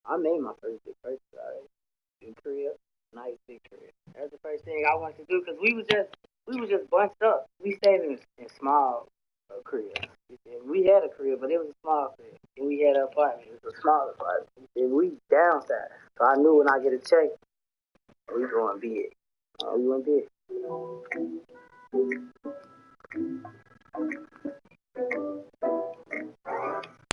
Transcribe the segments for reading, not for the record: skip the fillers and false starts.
I made my first big purchase already. In Korea, nice big Korea. That's the first thing I wanted to do because we was just bunched up. We stayed in small Korea. We had a crib, but it was a small crib. And we had an apartment. It was a small apartment. And we downsized. So I knew when I get a check, we going big. We went big.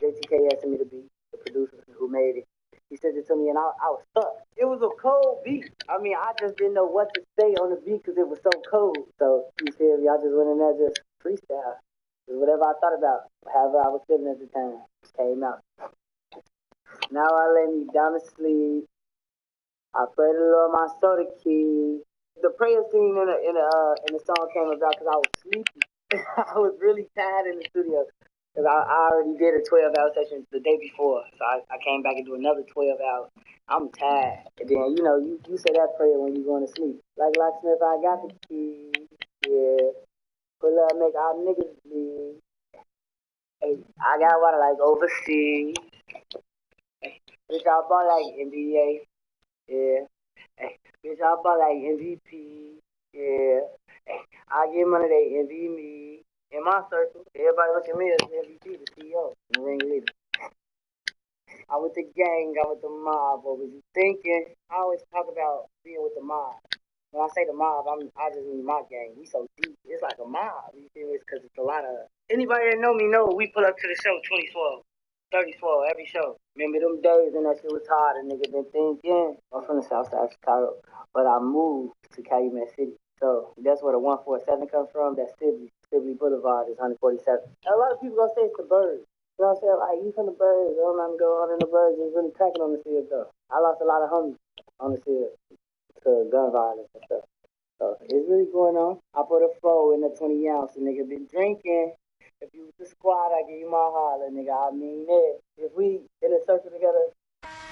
JTK asked me to be the producer who made it. He sent it to me, and I was stuck. It was a cold beat. I mean, I just didn't know what to say on the beat because it was so cold. So you feel me? I just went in there just freestyle. Just whatever I thought about, however I was feeling at the time, just came out. Now I lay me down to sleep. I pray to the Lord my soul to keep. The prayer scene in the song came about because I was sleepy. I was really tired in the studio because I already did a 12-hour session the day before, so I came back and do another 12 hours. I'm tired. And then you say that prayer when you're going to sleep. Like locksmith, I got the key. Yeah, pull up, make our niggas bleed. Hey, I got water like overseas. Hey, bitch, I ball like NBA. Yeah. Hey, bitch, I ball like MVP. Yeah. Hey, I get money, they envy me. In my circle, everybody look at me as the MVP, the CEO, the ringleader. I with the gang, I with the mob. What was you thinking? I always talk about being with the mob. When I say the mob, I just mean my gang. We so deep. It's like a mob. You feel me? It's because it's a lot of anybody that know we pull up to the show 2012, 3012 every show. Remember them days when that shit was hard and nigga been thinking. I'm from the south side of Chicago, but I moved to Calumet City. So that's where the 147 comes from. That's Sibley. Sibley Boulevard is 147. A lot of people gonna say it's the birds. You know what I'm saying? Like, you from the birds. Don't let them go on in the birds. It's really cracking on the field, though. I lost a lot of homies on the field to gun violence and stuff. So it's really going on. I put a 4 in the 20 ounce. And nigga been drinking. If you was the squad, I give you my holler, nigga. I mean it. If we in a circle together,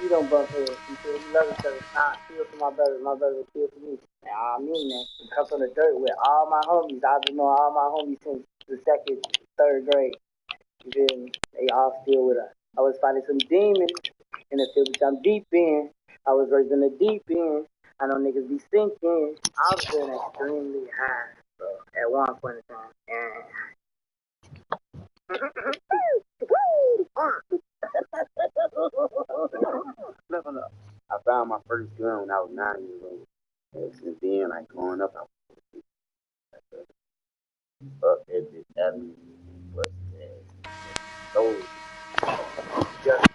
we don't bump heads. You feel? We love each other. I feel for my brothers. My brothers feel for me. Now, I mean that. We come from the dirt with all my homies. I've been knowing all my homies since the second, third grade. You feel me? They all still with us. I was fighting some demons in the field, which I'm deep in. I was raised in the deep end. I know niggas be sinking. I was feeling extremely high, bro, at one point in time. Level up. I found my first gun when I was 9 years old. And since then, like growing up, I was up at this avenue, but those just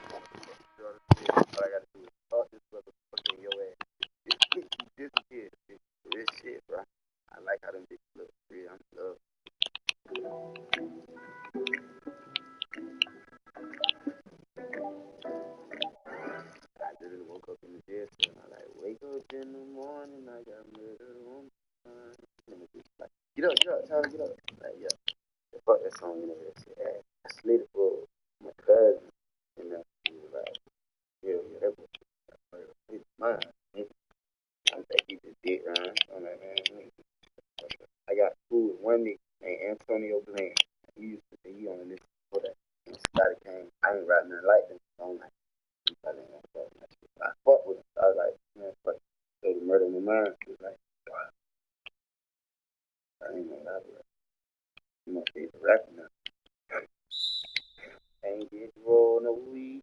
all I gotta do is talk this motherfucker in your ass. You disappear. This shit, bro. I like how them bitches look free. I'm in love. I literally woke up in the bed and I like wake up in the morning, I got murder on my mind. And the bitch like, get up, tell her get up. Like, yeah. Fuck that song, you know, that shit. I slid it for my cousin, and he was like, yeah, that was mine. I think he just did, right? I'm like, man, I got food with one nigga named Antonio Bland. He used to be on this for that. And Scotty came, I ain't writing nothing like this. So I'm like, I fuck with him. So I was like, man, fuck. So the murder in my mind, he was like, wow. I ain't know that. You must be the rapper now. Ain't get to roll no weed.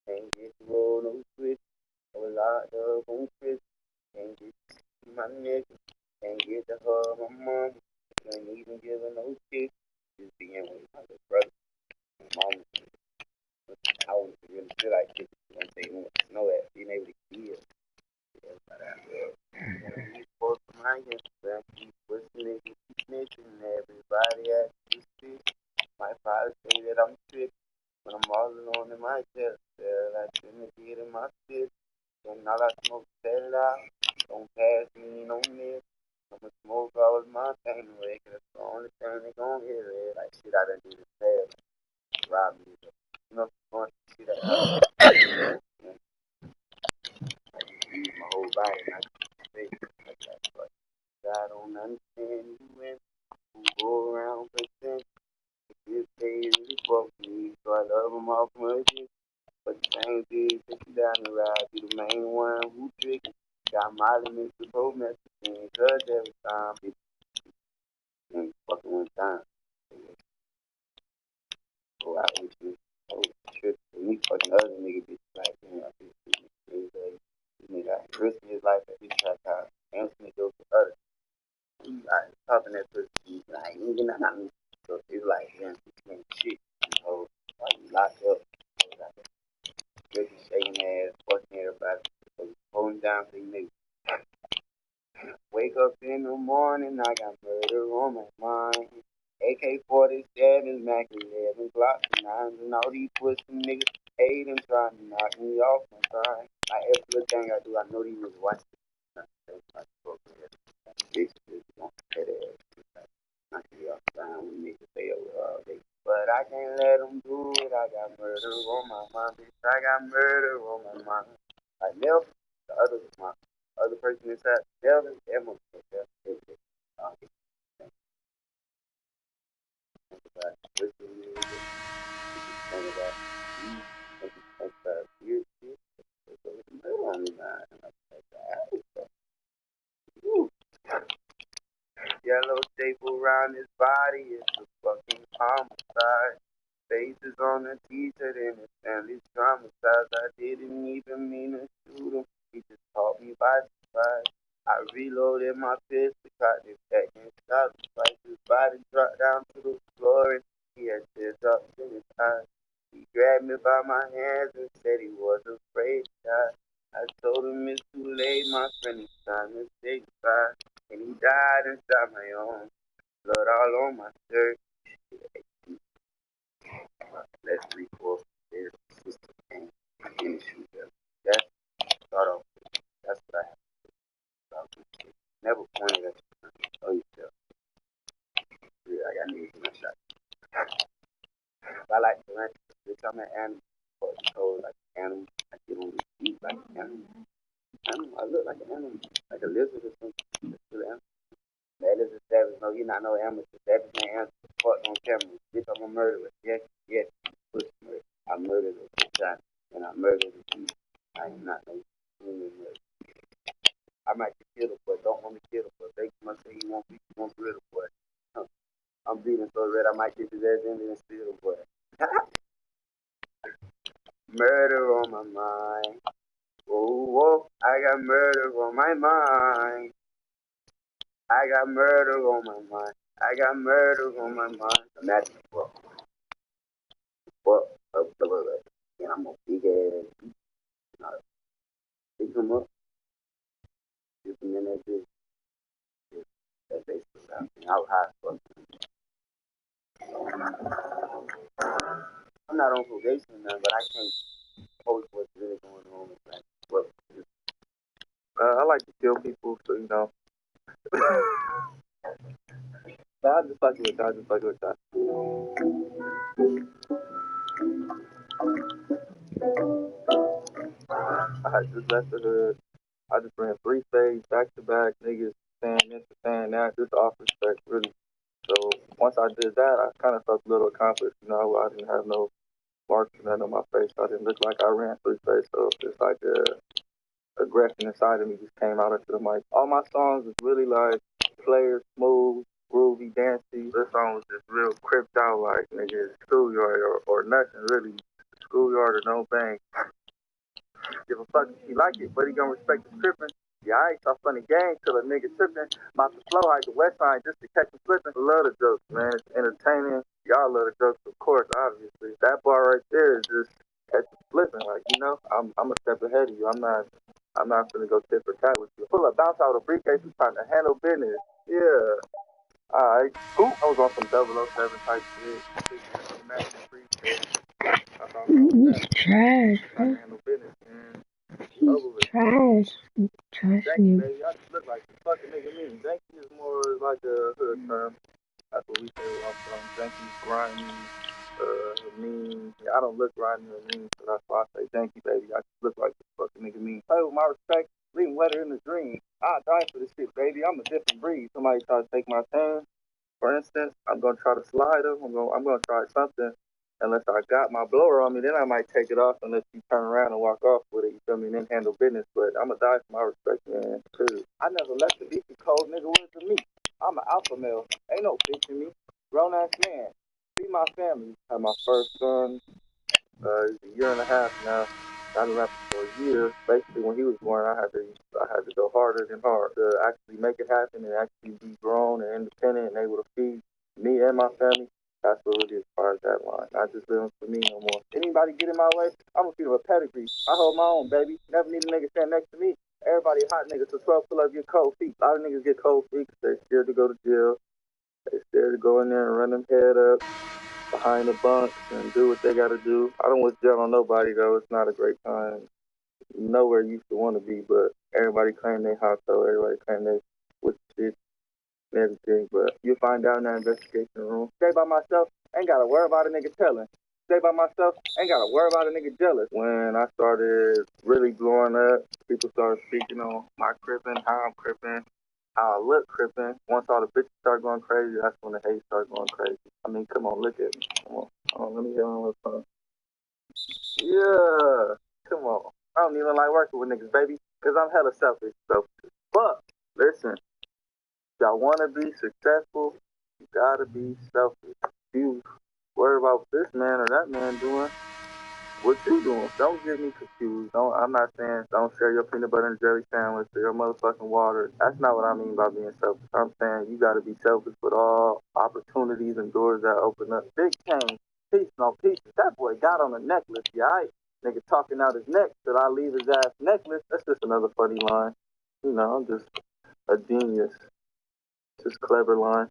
Ain't get to roll no switch. I was locked up on Chris. Ain't get to see my nigga. Ain't get to hug my mom. Ain't even give her no kiss. Just being with my little brother. My mom. I was really feel like this. One day when it snow at being able to heal. Yeah, but I will. He's supposed to mind Instagram. Keep listening. Keep snitching. Everybody at this bitch. My father say that I'm sick. When I'm all alone in my chest, I shouldn't get in my fist. And all I smoke, set it out. Don't pass me no miss. I'm a smoke, I was my thing away. Cause that's the only thing they gon' hear it. Like shit, I done do this fast. Rob me. You know, going to see that. I just use my whole body and I just say, but I don't understand you and who go around pretend. This day really fuck me, so I love them off my head. But the same day, take you down the ride, main one who tricky. Got Molly mixed with whole messaging. Cause every time people ain't fucking one time. Go out with you. Oh, shit. Me fucking other nigga bitch like, man, I think this nigga risking his life at this time. And this nigga for others. He like talking that pussy. He's like, ain't getting nothing. So it's like, man, this ain't shit. You know, like you locked up. Just shaking ass, fucking everybody. Holding down for you niggas. Wake up in the morning, I got murder on my mind. AK-47, Mac 11, Glock 9s, and all these pussy niggas hate and trying to knock me off my grind. Like every little thing I do, I know these niggas watching. But I can't let them do it. I got murder on my mind, bitch. I got murder on my mind. Like Melvin, the other person inside, Melvin, that motherfucker. Yellow staple around his body is a fucking homicide. Faces on the t-shirt and his family's traumatized. I didn't even mean to shoot him. He just caught me by surprise. I reloaded my pistol, caught his back and shot him twice. His body dropped down to the floor and he had tears up in his eyes. He grabbed me by my hands and said he was afraid to die. I told him it's too late, my friend, it's time to say goodbye. And he died inside my own. Blood all on my shirt. Let's recourse their system and finish with them. That's start off with. That's what I have to do about this shit. Never pointed at you. Oh, yourself. Yeah, I got niggas in my shot. I like to rent. Bitch, I'm an animal. Fucking cold like an animal. I get on the feet like an animal. I look like an animal. Like a lizard or something. Still an animal. That is a savage. No, you're not no amateur. Savage man answer. Fuck on camera. Bitch, I'm a murderer. Yes, yes. Pussy murder. I murdered a shot. And I murdered a dude. I am not no human murder. I might get killed, but don't want me killed. But they must say you won't be little boy. I'm bleeding so red I might get his ass in there and steal the boy. Murder on my mind. Oh, whoa, I got murder on my mind. I got murder on my mind. I got murder on my mind. Imagine what of the blood. And I'm a big ass. Pick him up. Shoot him in that bitch. That basically something. I was high as fuck. I'm not on probation or nothing, but I can't post what's really going on. Like, what? I like to kill people, so you know. But I just like it with that. I just like it with that. I had just left the hood. I just ran 3 phase back to back. Niggas saying this and saying that. Just off respect, really. So once I did that, I kind of felt a little accomplished. You know, I didn't have no marks or nothing on my face. I didn't look like I ran 3 phase. So it's like aggression inside of me just came out into the mic. All my songs is really like player, smooth, groovy, dancey. This song was just real cripped out, like nigga schoolyard or nothing really. Schoolyard or no bang. Give a fuck if he like it, but he gonna respect the tripping. Yeah, I ain't so funny gang till a nigga tripping. About to flow like the West Side just to catch him slipping. I love the jokes, man. It's entertaining. Y'all love the jokes, of course, obviously. That bar right there is just catch him slipping. Like, you know, I'm a step ahead of you. I'm not gonna go tit for tat with you. Pull a bounce out of a briefcase was trying to handle business. Yeah. Alright. Cool. I was on some 007 type shit. He's trash, bro. Handle business, man. He's trash. Trash Janky, nigga. baby. I just look like the fucking nigga me. Janky is more like a hood term. That's what we say where I'm from. Janky, grimy, mean. Yeah, I don't look grimy or mean, so that's why I say janky, baby. I just look like the fucking nigga me. Play with my respect, leaving weather in the dream. I die for this shit, baby. I'm a different breed. Somebody try to take my tan, for instance, I'm gonna try to slide him. I'm gonna try something. unless I got my blower on me, then I might take it off unless you turn around and walk off with it, you feel me, and then handle business. But I'ma die for my respect, man. Cause I never left the beach with cold nigga with me. I'm an alpha male. Ain't no bitch in me. Grown ass man. Be my family. Had my first son, he's a year and a half now. I've been rapping for a year. Basically, when he was born, I had to go harder than hard to actually make it happen and actually be grown and independent and able to feed me and my family. That's what really inspires that line. Not just living for me no more. Anybody get in my way, I'm gonna feed him a pedigree. I hold my own, baby. Never need a nigga stand next to me. Everybody hot niggas, so 12 pull up, get cold feet. A lot of niggas get cold feet because they're scared to go to jail. They're scared to go in there and run them head up behind the bunks and do what they gotta do. I don't wish jail on nobody though. It's not a great time. Nowhere you used to want to be, but everybody claim they hot though. Everybody claim they with shit and everything. But you'll find out in that investigation room. Stay by myself, ain't gotta worry about a nigga telling. Stay by myself, ain't gotta worry about a nigga jealous. When I started really blowing up, people started speaking on my crippin', how I'm crippin', how I look crippin'. Once all the bitches start going crazy, that's when the hate started going crazy. I mean, come on, look at me. Come on. Let me get on with fun. Yeah, come on. I don't even like working with niggas, baby, because I'm hella selfish. So, but, listen, y'all want to be successful, you got to be selfish. You worry about this man or that man doing what you doing. Don't get me confused. I'm not saying don't share your peanut butter and jelly sandwich or your motherfucking water. That's not what I mean by being selfish. I'm saying you got to be selfish with all opportunities and doors that open up. Big change. Peace, no pieces. That boy got on a necklace, yeah, nigga talking out his neck. Should I leave his ass necklace? That's just another funny line. You know, I'm just a genius. Just clever line.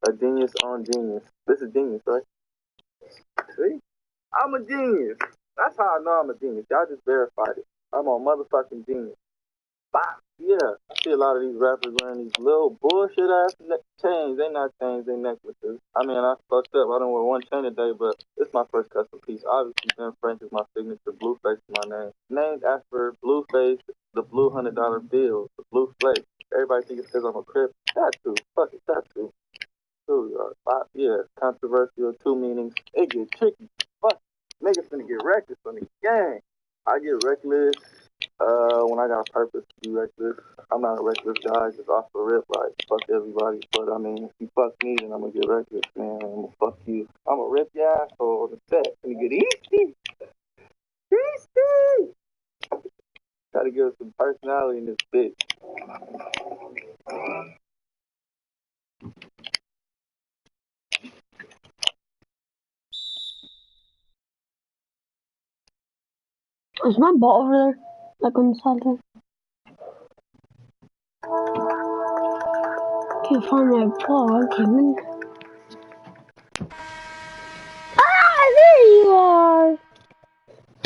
A genius on genius. This is genius, right? See? I'm a genius. That's how I know I'm a genius. Y'all just verified it. I'm a motherfucking genius. Bop. Yeah. I see a lot of these rappers wearing these little bullshit ass chains. They not chains, they necklaces. I mean, I fucked up. I don't wear one chain a day, but it's my first custom piece. Obviously, Ben Frank is my signature. Blueface is my name. Named after Blueface, the blue $100 bill, the blue flake. Everybody thinks it says I'm a crip. Tattoo. Fuck it, tattoo. 2 yards. 5. Yeah. Controversial. 2 meanings. It get tricky. Fuck. Niggas finna get reckless on the gang. I get reckless when I got a purpose to be reckless. I'm not a reckless guy, just off the rip, like, fuck everybody. But, I mean, if you fuck me, then I'm gonna get reckless, man. I'm gonna fuck you. I'm gonna rip your asshole on the set. Gonna get easy. Easy. Gotta give us some personality in this bitch. Is my ball over there? Like on the side there? Can't find my ball. Okay. Ah, there you are!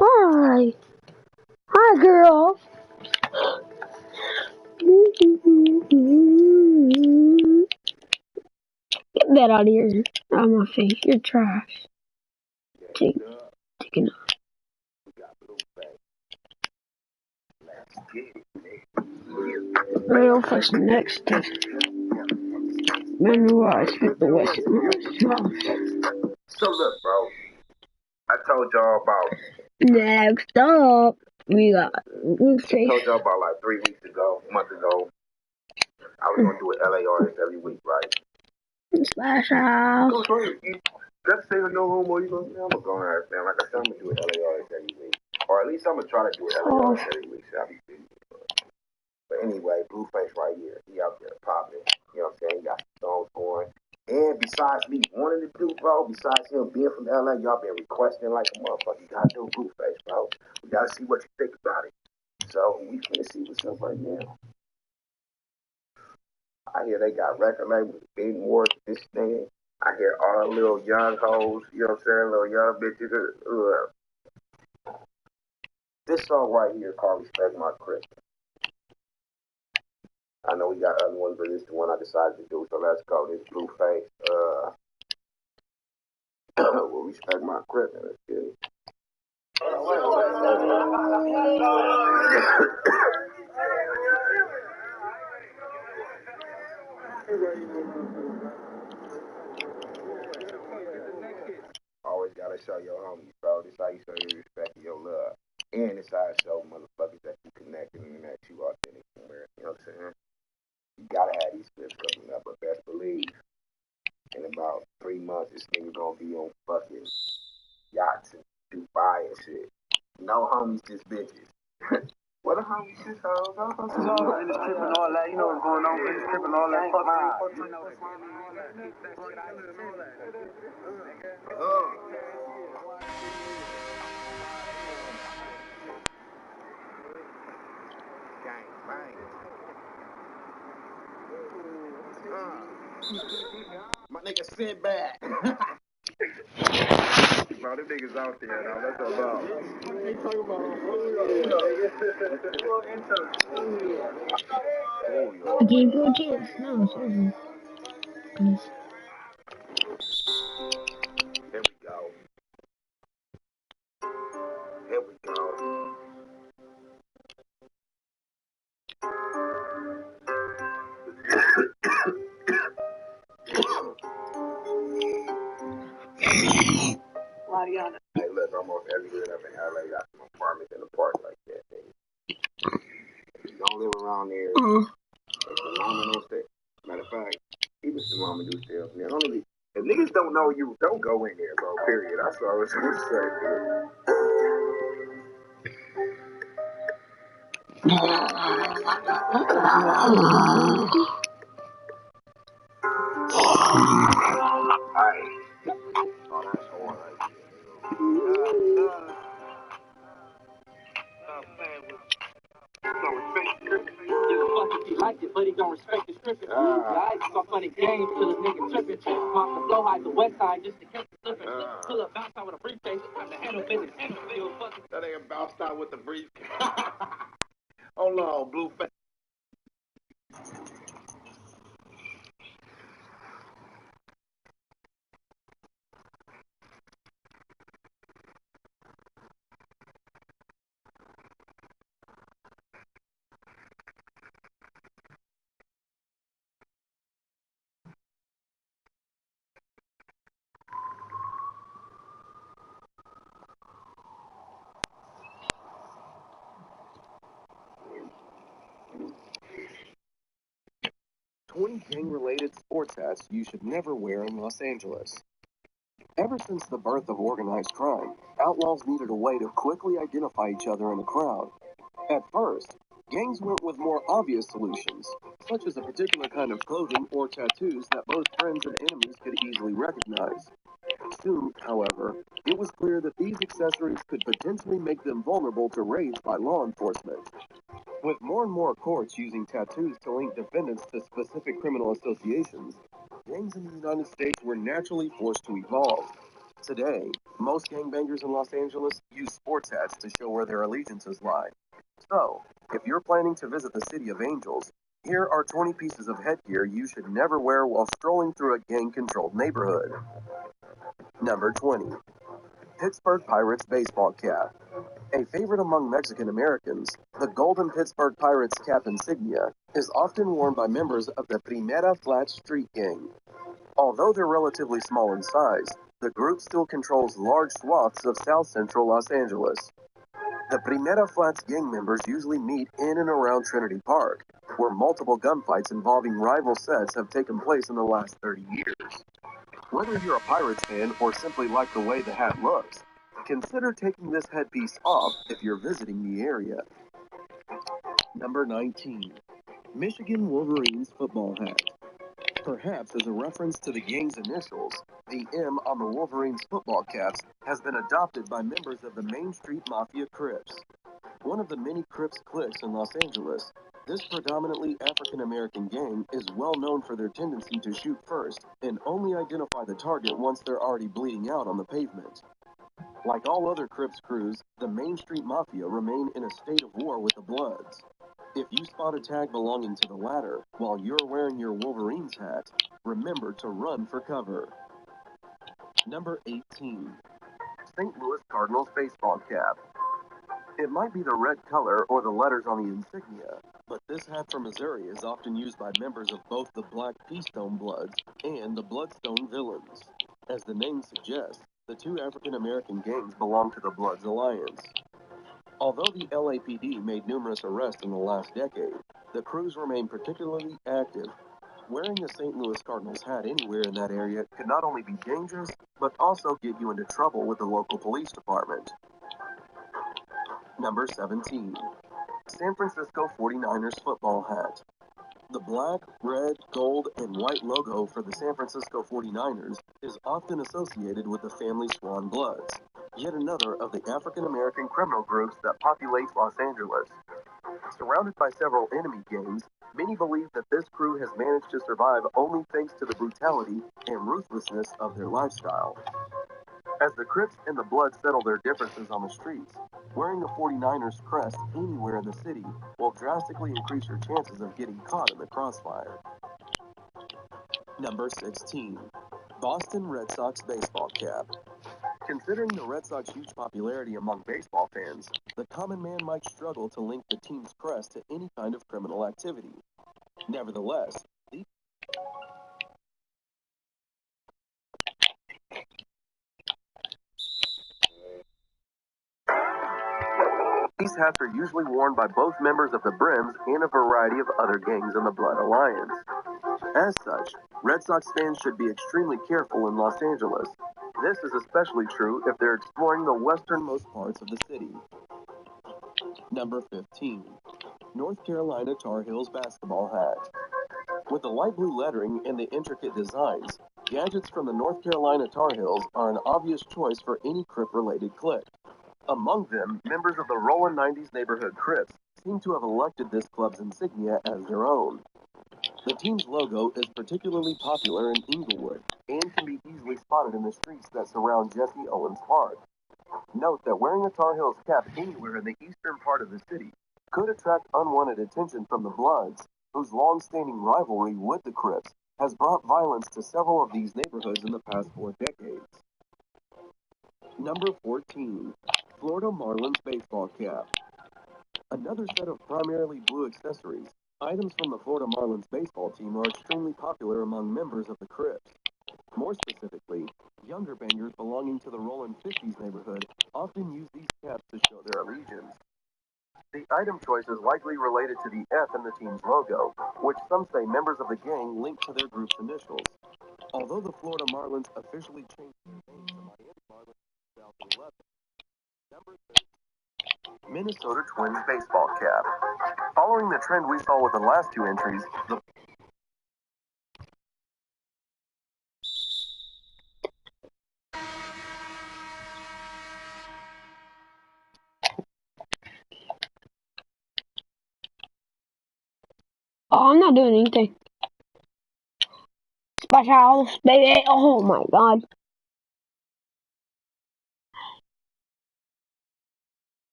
Hi! Hi, girl! Get that out of here. Out of my face. You're trash. Take it off. Real fix next. Remember I spent the West. So look, bro. I told y'all about. Next up, we got. I told y'all about like 3 weeks ago, a month ago. I was gonna do an LA artist every week, right? Splash out. Just say no homo. You gonna? I'm gonna go ahead, man. Like I said, I'm gonna do an LA artist every week, or at least I'm gonna try to do an LA artist every week. So I'll be busy. But anyway, Blueface right here. He out there popping. You know what I'm saying? He got some songs going. And besides me wanting to do, bro, besides him being from LA, y'all been requesting like a motherfucker. You gotta do Blueface, bro. We gotta see what you think about it. So we finna see what's up right now. I hear they got record labels, big more this thing. I hear all the little young hoes, you know what I'm saying, little young bitches. This song right here called Respect My Christian. I know we got other ones, but this is the one I decided to do, so let's go. This Blueface, will respect my Christian. Let's get it. Always homies just bitches. What the homies just hoes? In this trip and all that, you know what's going on in this trip and all that. My nigga sit back. Bro, them niggas out there now. That's all about. They talking about I gave you a chance. No, it's over. Guys. Here we go. Here we go. Hey, look, almost everywhere up in LA got some apartments in the park like that. If you don't live around there, your mama don't stay. Matter of fact, even if your mama do stay up there, if niggas don't know you, don't go in there, bro. Period. That's all I was gonna say, Like it, but he don't respect the stripping. Guys, some funny games till this nigga tripping. Pop the flow high the west side just to catch the slipping. Pull up, bounce out with a briefcase. I'm the handle business. That nigga bounced out with the briefcase. Hold on, blue face. Gang-related sports hats you should never wear in Los Angeles. Ever since the birth of organized crime, outlaws needed a way to quickly identify each other in a crowd. At first, gangs went with more obvious solutions, such as a particular kind of clothing or tattoos that both friends and enemies could easily recognize. Soon, however, it was clear that these accessories could potentially make them vulnerable to raids by law enforcement. With more and more courts using tattoos to link defendants to specific criminal associations, gangs in the United States were naturally forced to evolve. Today, most gangbangers in Los Angeles use sports hats to show where their allegiances lie. So, if you're planning to visit the City of Angels, here are 20 pieces of headgear you should never wear while strolling through a gang-controlled neighborhood. Number 20. Pittsburgh Pirates baseball cap. A favorite among Mexican Americans, the golden Pittsburgh Pirates cap insignia is often worn by members of the Primera Flat Street Gang. Although they're relatively small in size, the group still controls large swaths of South Central Los Angeles. The Primera Flats gang members usually meet in and around Trinity Park, where multiple gunfights involving rival sets have taken place in the last 30 years. Whether you're a Pirates fan or simply like the way the hat looks, consider taking this headpiece off if you're visiting the area. Number 19. Michigan Wolverines football hat. Perhaps as a reference to the gang's initials, the M on the Wolverines football caps has been adopted by members of the Main Street Mafia Crips. One of the many Crips cliques in Los Angeles, this predominantly African-American gang is well known for their tendency to shoot first and only identify the target once they're already bleeding out on the pavement. Like all other Crips crews, the Main Street Mafia remain in a state of war with the Bloods. If you spot a tag belonging to the latter while you're wearing your Wolverines hat, remember to run for cover. Number 18. St. Louis Cardinals baseball cap. It might be the red color or the letters on the insignia, but this hat from Missouri is often used by members of both the Black Keystone Bloods and the Bloodstone Villains. As the name suggests, the two African-American gangs belong to the Bloods Alliance. Although the LAPD made numerous arrests in the last decade, the crews remain particularly active. Wearing a St. Louis Cardinals hat anywhere in that area could not only be dangerous, but also get you into trouble with the local police department. Number 17. San Francisco 49ers football hat. The black, red, gold, and white logo for the San Francisco 49ers is often associated with the family Swan Bloods, yet another of the African-American criminal groups that populates Los Angeles. Surrounded by several enemy gangs, many believe that this crew has managed to survive only thanks to the brutality and ruthlessness of their lifestyle. As the Crips and the Bloods settle their differences on the streets, wearing a 49ers crest anywhere in the city will drastically increase your chances of getting caught in the crossfire. Number 16. Boston Red Sox baseball cap. Considering the Red Sox' huge popularity among baseball fans, the common man might struggle to link the team's crest to any kind of criminal activity. Nevertheless, these hats are usually worn by both members of the Brims and a variety of other gangs in the Blood Alliance. As such, Red Sox fans should be extremely careful in Los Angeles. This is especially true if they're exploring the westernmost parts of the city. Number 15. North Carolina Tar Heels basketball hat. With the light blue lettering and the intricate designs, gadgets from the North Carolina Tar Heels are an obvious choice for any Crip-related clique. Among them, members of the Rollin' 90s neighborhood Crips seem to have elected this club's insignia as their own. The team's logo is particularly popular in Inglewood and can be easily spotted in the streets that surround Jesse Owens Park. Note that wearing a Tar Heels cap anywhere in the eastern part of the city could attract unwanted attention from the Bloods, whose long-standing rivalry with the Crips has brought violence to several of these neighborhoods in the past 4 decades. Number 14. Florida Marlins baseball cap. Another set of primarily blue accessories, items from the Florida Marlins baseball team are extremely popular among members of the Crips. More specifically, younger bangers belonging to the Rollin' 50's neighborhood often use these caps to show their allegiance. The item choice is likely related to the F in the team's logo, which some say members of the gang link to their group's initials. Although the Florida Marlins officially changed their name to Miami Marlins in 2011, number 30, Minnesota Twins baseball cap. Following the trend we saw with the last 2 entries, the Oh, I'm not doing anything. Splash house, baby. Oh my god.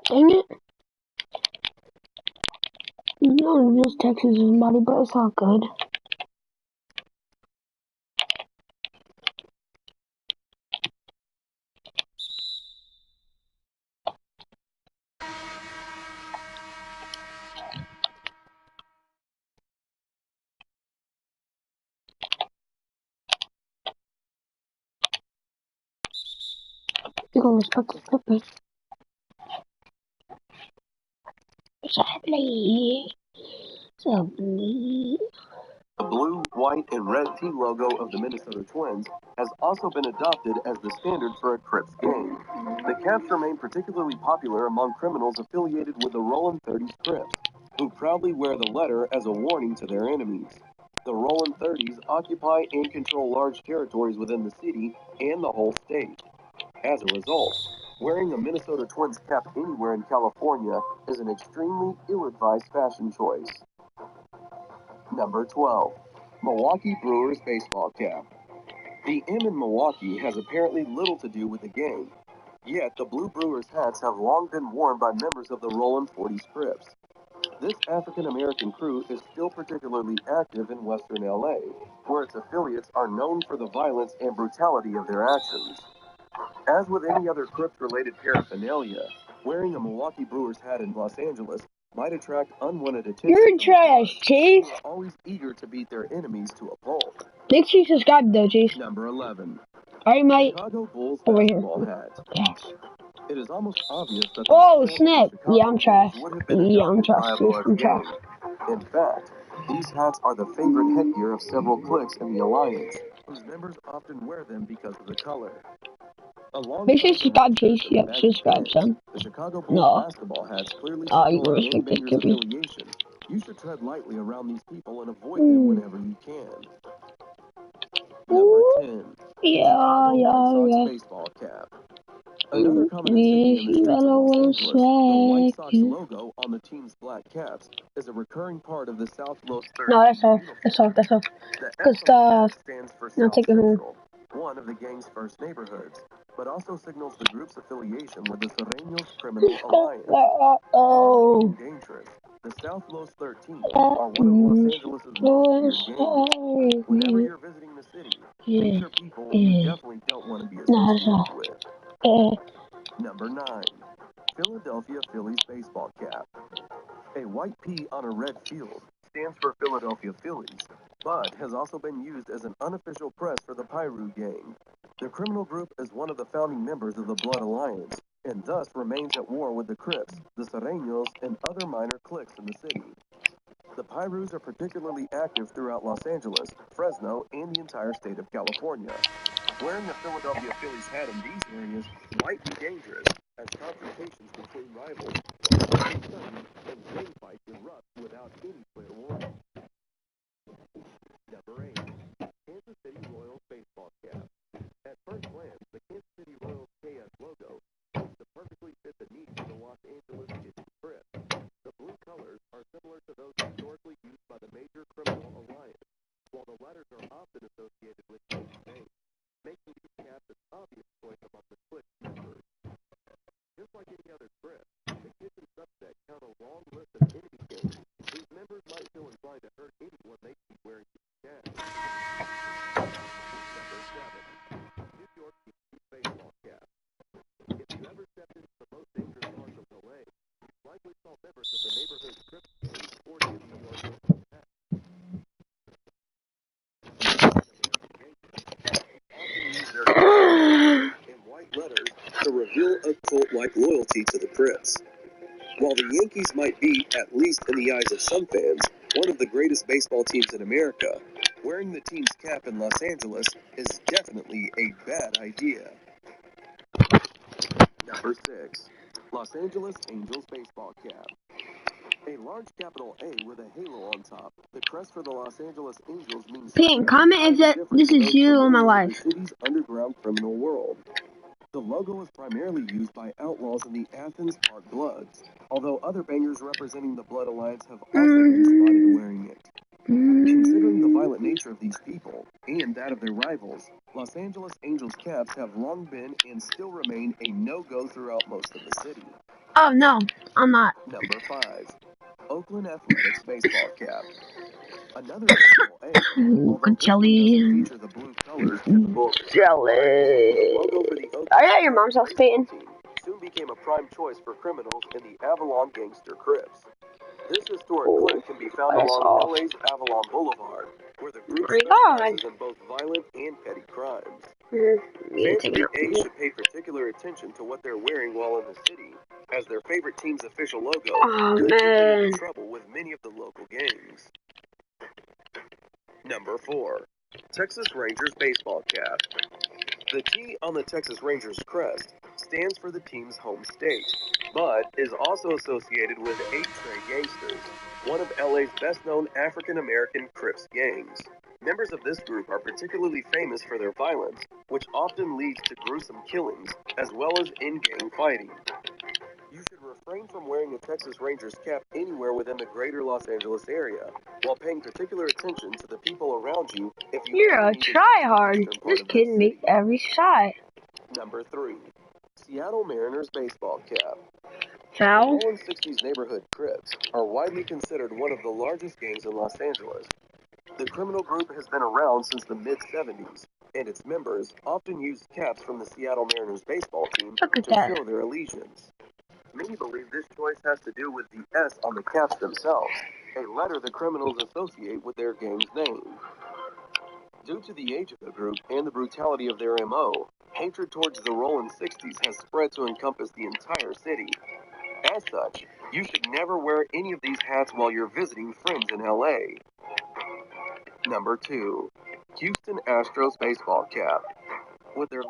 Dang it. No one just texted somebody, but it's all good. You're gonna respect the Clippers. Sadly. The blue, white, and red team logo of the Minnesota Twins has also been adopted as the standard for a Crips game. The caps remain particularly popular among criminals affiliated with the Rollin' 30's Crips, who proudly wear the letter as a warning to their enemies. The Rollin' 30's occupy and control large territories within the city and the whole state. As a result, wearing a Minnesota Twins cap anywhere in California is an extremely ill-advised fashion choice. Number 12. Milwaukee Brewers baseball cap. The M in Milwaukee has apparently little to do with the game, yet the Blue Brewers hats have long been worn by members of the Rollin' 40's Crips. This African-American crew is still particularly active in Western LA, where its affiliates are known for the violence and brutality of their actions. As with any other Crips-related paraphernalia, wearing a Milwaukee Brewers hat in Los Angeles might attract unwanted attention. You're trash, Chase. Who are always eager to beat their enemies to a pulp. Make sure you subscribe though, Chase. Number 11. Alright, mate. Chicago Bulls Over here. basketball hat. Yes. It is almost obvious that the Oh, logo of the snap. Chicago Yeah, I'm trash. Bulls would have been Yeah, I'm adopted trash, by a Chase. Bloods I'm gang. trash. In fact, these hats are the favorite headgear of several cliques in the Alliance, whose members often wear them because of the color. Make sure you subscribe, Alongside Chase. Yep, subscribe, son. the Chicago Bulls No. basketball hats clearly Oh, you signal can a respect this, gangbangers Kippy. affiliation. You should tread lightly around these people and avoid them whenever you can. Number 10. Yeah, White Sox yeah. baseball cap. Another common insignia in the Yes, streets of Los Angeles, the White Sox swag. logo on the team's black caps is a recurring part of the South Los 13 No, that's off. uniform. That's off. That's off. The Good F on the stuff. cap stands for Now South take it home. Central, one of the gang's first neighborhoods, but also signals the group's affiliation with the Sureños Criminal Alliance. Oh. Dangerous. The South Los 13 are one of Los Angeles' most feared gangs. Whenever you're visiting the city, these are people you definitely don't want to be associated with. Number 9. Philadelphia Phillies baseball cap. A white P on a red field stands for Philadelphia Phillies, but has also been used as an unofficial press for the Piru gang. The criminal group is one of the founding members of the Blood Alliance, and thus remains at war with the Crips, the Sureños, and other minor cliques in the city. The Pirus are particularly active throughout Los Angeles, Fresno, and the entire state of California. Wearing a Philadelphia Phillies hat in these areas might be dangerous, as confrontations between rivals and gang fights erupt without any clear warning. Number 8. Kansas City Royals baseball cap. At first glance, the Kansas City Royals KS logo seems to perfectly fit the needs of the Los Angeles City Crips. The blue colors are similar to those historically used by the major criminal alliance, while the letters are often associated with gangs, making these caps an obvious choice among the clique members. Just like any other crip, the kitchen subset count a long list of enemy gangs whose members might feel inclined to hurt anyone they see wearing these caps. Number 7. New York Yankees baseball cap. If you ever stepped into the most dangerous parts of LA, you likely saw members of the neighborhood crip gang sporting a New York Yankees hat. Often use their in white letters to reveal a cult-like loyalty to the Crips. While the Yankees might be, at least in the eyes of some fans, one of the greatest baseball teams in America, wearing the team's cap in Los Angeles is definitely a bad idea. Number 6. Los Angeles Angels baseball cap. A large capital A with a halo on top. The crest for the Los Angeles Angels means Pink, comment if this is you in my life. The city's underground criminal world. The logo is primarily used by outlaws in the Athens Park Bloods, although other bangers representing the Blood Alliance have also been spotted wearing it. Considering the violent nature of these people, and that of their rivals, Los Angeles Angels caps have long been and still remain a no-go throughout most of the city. Oh, no, I'm not. Number 5. Oakland Athletics baseball cap. Another capital A, although this one doesn't feature the blue colors typical Jelly. logo for the Oakland Are you at your mom's house, Peyton? team soon became a prime choice for criminals in the Avalon Gangster Crips. This historic clique can be found along LA's Avalon Boulevard, where the group specializes in both violent and petty crimes. Fans of the gang should pay particular attention to what they're wearing while in the city, as their favorite team's official logo could get them into trouble with many of the local gangs. Number 4. Texas Rangers baseball cap. The T on the Texas Rangers crest stands for the team's home state, but is also associated with 8 Trey Gangsters, one of LA's best-known African-American Crips gangs. Members of this group are particularly famous for their violence, which often leads to gruesome killings, as well as in-gang fighting. You should refrain from wearing a Texas Rangers cap anywhere within the greater Los Angeles area, while paying particular attention to the people around you if you You're a tryhard. This kid makes every shot. Number 3. Seattle Mariners baseball cap. Foul? The Rolling 60s neighborhood Crips are widely considered one of the largest gangs in Los Angeles. The criminal group has been around since the mid-70s, and its members often used caps from the Seattle Mariners baseball team to show their allegiance. Many believe this choice has to do with the S on the caps themselves, a letter the criminals associate with their gang's name. Due to the age of the group and the brutality of their MO, hatred towards the Rolling 60s has spread to encompass the entire city. As such, you should never wear any of these hats while you're visiting friends in LA. Number 2. Houston Astros baseball cap. With their